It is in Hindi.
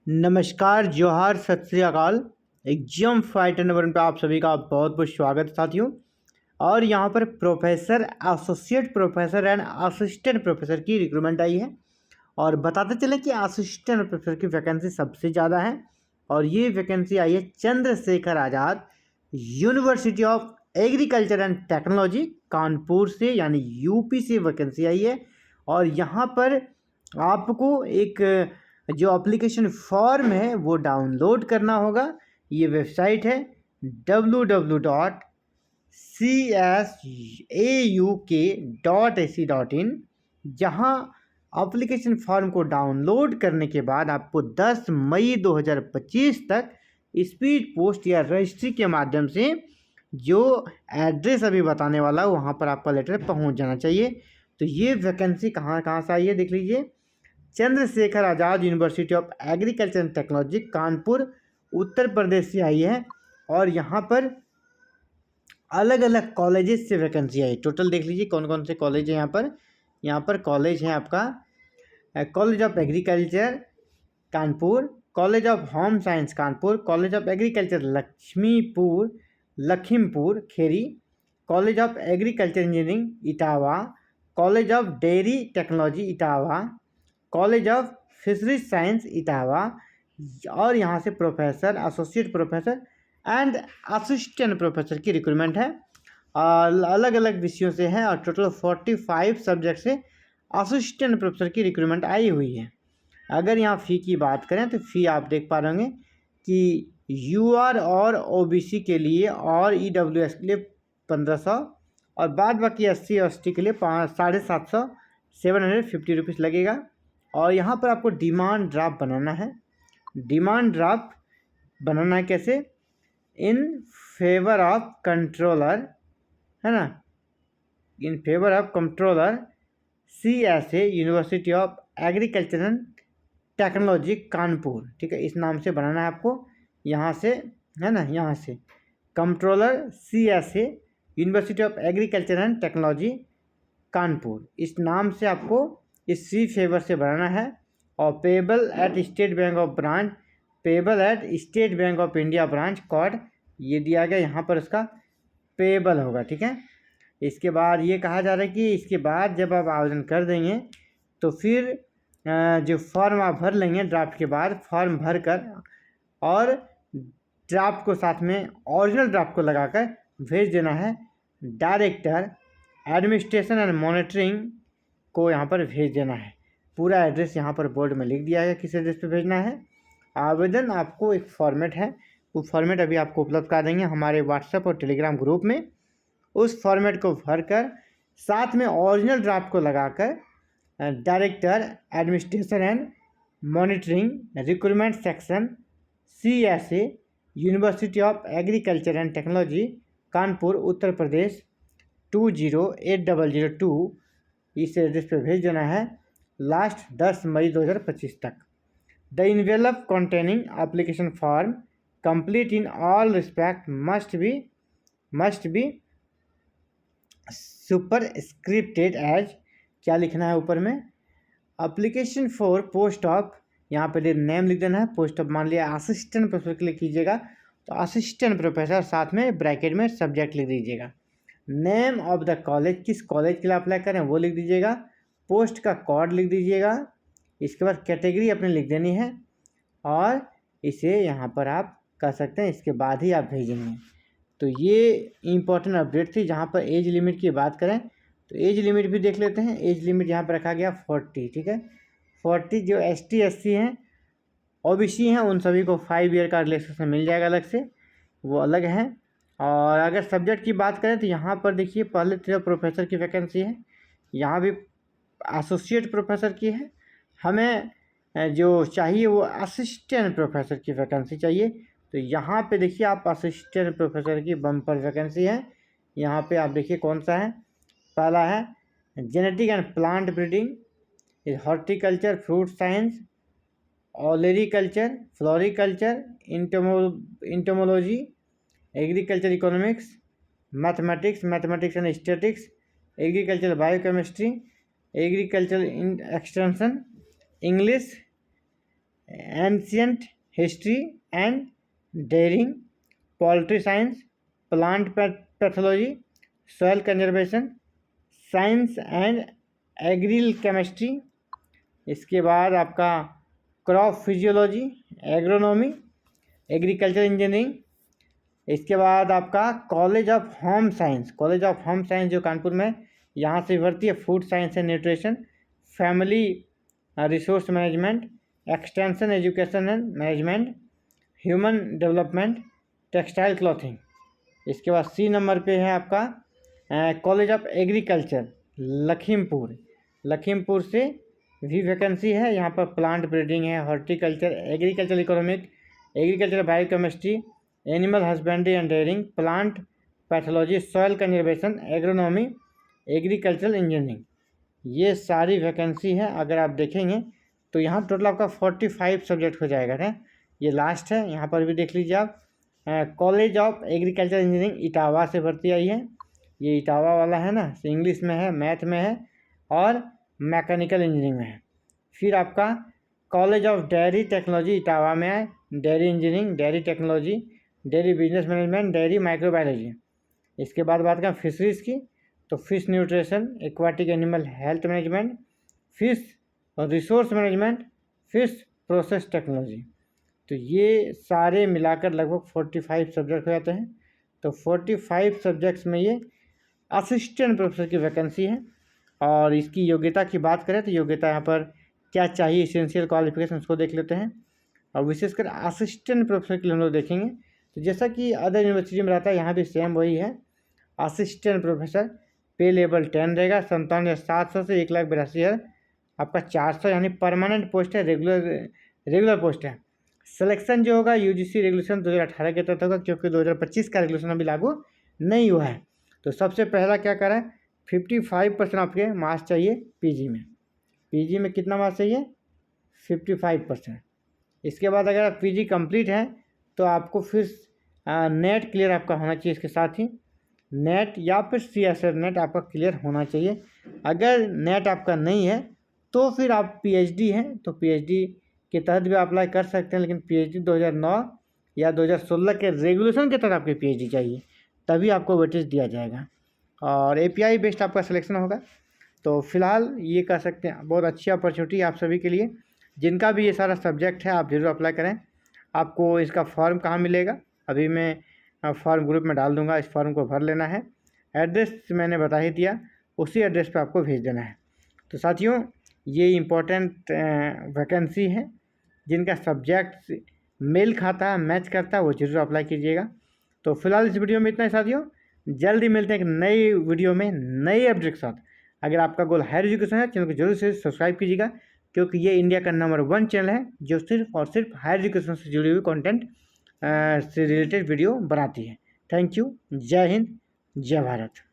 नमस्कार, जोहार, सत श्री अकाल। एग्जाम फाइटर नंबर पे आप सभी का बहुत बहुत स्वागत है साथियों। और यहाँ पर professor, associate professor and assistant professor की रिक्रूटमेंट आई है। और बताते चले कि असिस्टेंट प्रोफेसर की वैकेंसी सबसे ज़्यादा है। और ये वैकेंसी आई है Chandrashekhar Azad university of agriculture and technology Kanpur से, यानी यूपी से वैकेंसी आई है। और यहाँ पर आपको एक जो एप्लीकेशन फॉर्म है वो डाउनलोड करना होगा। ये वेबसाइट है www.csauk.ac.in, जहाँ एप्लीकेशन फॉर्म को डाउनलोड करने के बाद आपको 10 मई 2025 तक स्पीड पोस्ट या रजिस्ट्री के माध्यम से जो एड्रेस अभी बताने वाला है वहाँ पर आपका लेटर पहुँच जाना चाहिए। तो ये वैकेंसी कहाँ कहाँ से आई है देख लीजिए। Chandrashekhar Azad university of agriculture and technology Kanpur Uttar Pradesh से आई है। और यहाँ पर अलग अलग कॉलेजेस से वैकेंसी आई। टोटल देख लीजिए कौन कौन से कॉलेज है यहाँ पर कॉलेज है आपका college of agriculture Kanpur, college of home science Kanpur, college of agriculture Lakhimpur Kheri, college of agriculture engineering Etawah, college of dairy technology Etawah, college of fisheries science Etawah. और यहाँ से professor, associate professor and assistant professor की रिक्रूटमेंट है। अलग अलग विषयों से है और टोटल 45 सब्जेक्ट से असिस्टेंट प्रोफेसर की रिक्रूटमेंट आई हुई है। अगर यहाँ फ़ी की बात करें तो फ़ी आप देख पा रहे होंगे कि यूआर और ओबीसी के लिए और ईडब्ल्यूएस के लिए 1500 और बाद बाकी एससी और एसटी के लिए 750 750 रुपीज़ लगेगा। और यहाँ पर आपको डिमांड ड्राफ्ट बनाना है। डिमांड ड्राफ्ट बनाना है कैसे? इन फेवर ऑफ कंट्रोलर, है ना, in favour of controller CSA university of agriculture and technology Kanpur, ठीक है, इस नाम से बनाना है आपको। यहाँ से, है ना, यहाँ से controller CSA university of agriculture and technology Kanpur, इस नाम से आपको इस सी फेवर से बनाना है। और payable eight state bank of branch, payable eight state bank of India branch code ये दिया गया, यहाँ पर उसका पेबल होगा, ठीक है। इसके बाद ये कहा जा रहा है कि इसके बाद जब आप आवेदन कर देंगे तो फिर जो फॉर्म आप भर लेंगे ड्राफ्ट के बाद, फॉर्म भर कर और ड्राफ्ट को साथ में ओरिजिनल ड्राफ्ट को लगाकर भेज देना है डायरेक्टर एडमिनिस्ट्रेशन एंड मॉनिटरिंग को, यहाँ पर भेज देना है। पूरा एड्रेस यहाँ पर बोर्ड में लिख दिया है किस एड्रेस पे भेजना है। आवेदन आपको एक फॉर्मेट है, वो फॉर्मेट अभी आपको उपलब्ध कर देंगे हमारे व्हाट्सएप और टेलीग्राम ग्रुप में। उस फॉर्मेट को भरकर साथ में ओरिजिनल ड्राफ्ट को लगाकर director administration and monitoring recruitment section CSA university of agriculture and technology Kanpur Uttar Pradesh 20802 इस एड्रेस पे भेज देना है लास्ट 10 मई 2025 तक। The envelope containing application form complete in all respect must be super scripted as, क्या लिखना है ऊपर में, एप्लीकेशन फॉर पोस्ट ऑफ, यहाँ पे नेम लिख देना है। पोस्ट ऑफ मान लिया असिस्टेंट प्रोफेसर के लिए कीजिएगा तो असिस्टेंट प्रोफेसर, साथ में ब्रैकेट में सब्जेक्ट लिख दीजिएगा। नेम ऑफ द कॉलेज, किस कॉलेज के लिए अप्लाई करें वो लिख दीजिएगा। पोस्ट का कोड लिख दीजिएगा। इसके बाद कैटेगरी अपने लिख देनी है और इसे यहाँ पर आप कर सकते हैं, इसके बाद ही आप भेजेंगे। तो ये इम्पोर्टेंट अपडेट थी। जहाँ पर एज लिमिट की बात करें तो एज लिमिट भी देख लेते हैं। एज लिमिट यहाँ पर रखा गया 40, ठीक है, 40। जो ST SC हैं, OBC हैं, उन सभी को 5 ईयर का रिलैक्सेशन मिल जाएगा अलग से, वो अलग है। और अगर सब्जेक्ट की बात करें तो यहाँ पर देखिए पहले तो प्रोफेसर की वैकेंसी है, यहाँ भी एसोसिएट प्रोफेसर की है। हमें जो चाहिए वो असिस्टेंट प्रोफेसर की वैकेंसी चाहिए। तो यहाँ पे देखिए आप असिस्टेंट प्रोफेसर की बम्पर वैकेंसी है। यहाँ पे आप देखिए कौन सा है। पहला है genetic and plant breeding, horticulture, fruit science, olericulture, floriculture, entomology, agriculture economics, mathematics and statics, agriculture biochemistry, agriculture extension, English, ancient history and dairying, poultry science, plant pathology, soil conservation, science and agri chemistry. इसके बाद आपका crop physiology, agronomy, agriculture engineering. इसके बाद आपका college of home science, college of home science जो कानपुर में, यहाँ से भर्ती है food science and nutrition, family resource management, extension education and management, human development, textile clothing. इसके बाद सी नंबर पे है आपका college of agriculture Lakhimpur, Lakhimpur से भी वैकेंसी है। यहाँ पर प्लांट ब्रीडिंग है, horticulture, agriculture economic, agriculture biochemistry, animal husbandry and dairying, plant pathology, soil conservation, agronomy, agricultural engineering. ये सारी वैकेंसी है। अगर आप देखेंगे तो यहाँ टोटल आपका 45 सब्जेक्ट हो जाएगा है। ये लास्ट है, यहाँ पर भी देख लीजिए आप। College of agriculture engineering Etawah से भर्ती आई है। ये इटावा वाला है ना, इंग्लिश में है, मैथ में है और मैकेनिकल इंजीनियरिंग में है। फिर आपका college of dairy technology Etawah में है, dairy engineering, dairy technology, dairy business management, dairy microbiology. इसके बाद बात करें फिशरीज़ की, तो fish nutrition, aquatic animal health management, fish resource management, fish process technology. तो ये सारे मिलाकर लगभग 45 सब्जेक्ट हो जाते हैं। तो 45 सब्जेक्ट्स में ये असिस्टेंट प्रोफेसर की वैकेंसी है। और इसकी योग्यता की बात करें तो योग्यता यहाँ पर क्या चाहिए, इसेंशियल क्वालिफिकेशन उसको देख लेते हैं। और विशेषकर असिस्टेंट प्रोफेसर के लिए हम लोग देखेंगे तो जैसा कि अदर यूनिवर्सिटी में रहता है, यहाँ भी सेम वही है। असिस्टेंट प्रोफेसर पे लेवल 10 रहेगा, 57,700 से 1,82,000 आपका 400, यानी परमानेंट पोस्ट है, रेगुलर पोस्ट है। सिलेक्शन जो होगा यूजीसी रेगुलेशन 2018 के तहत होगा, क्योंकि 2025 का रेगुलेशन अभी लागू नहीं हुआ है। तो सबसे पहला क्या करें, 55% आपके मार्क्स चाहिए पीजी में। पीजी में कितना मार्क्स चाहिए, 55%। इसके बाद अगर आप पीजी कंप्लीट है तो आपको फिर नेट क्लियर आपका होना चाहिए। इसके साथ ही नेट या फिर सीएसआर नेट आपका क्लियर होना चाहिए। अगर नेट आपका नहीं है तो फिर आप पीएचडी हैं तो पीएचडी के तहत भी अप्लाई कर सकते हैं, लेकिन पीएचडी 2009 या 2016 के रेगुलेशन के तहत आपकी पीएचडी चाहिए, तभी आपको वेटेज दिया जाएगा। और एपीआई बेस्ड आपका सिलेक्शन होगा। तो फिलहाल ये कह सकते हैं बहुत अच्छी अपॉर्चुनिटी आप सभी के लिए। जिनका भी ये सारा सब्जेक्ट है आप जरूर अप्लाई करें। आपको इसका फॉर्म कहाँ मिलेगा, अभी मैं फॉर्म ग्रुप में डाल दूंगा, इस फॉर्म को भर लेना है। एड्रेस मैंने बता ही दिया, उसी एड्रेस पे आपको भेज देना है। तो साथियों ये इम्पोर्टेंट वैकेंसी है, जिनका सब्जेक्ट मेल खाता है, मैच करता है, वो जरूर अप्लाई कीजिएगा। तो फिलहाल इस वीडियो में इतना ही साथियों, जल्दी मिलते हैं एक नई वीडियो में नए अपडेट के साथ। अगर आपका गोल हायर एजुकेशन है, चैनल को जरूर से सब्सक्राइब कीजिएगा, क्योंकि ये इंडिया का नंबर 1 चैनल है जो सिर्फ और सिर्फ हायर एजुकेशन से जुड़ी हुई कंटेंट से रिलेटेड वीडियो बनाती है। थैंक यू, जय हिंद, जय भारत।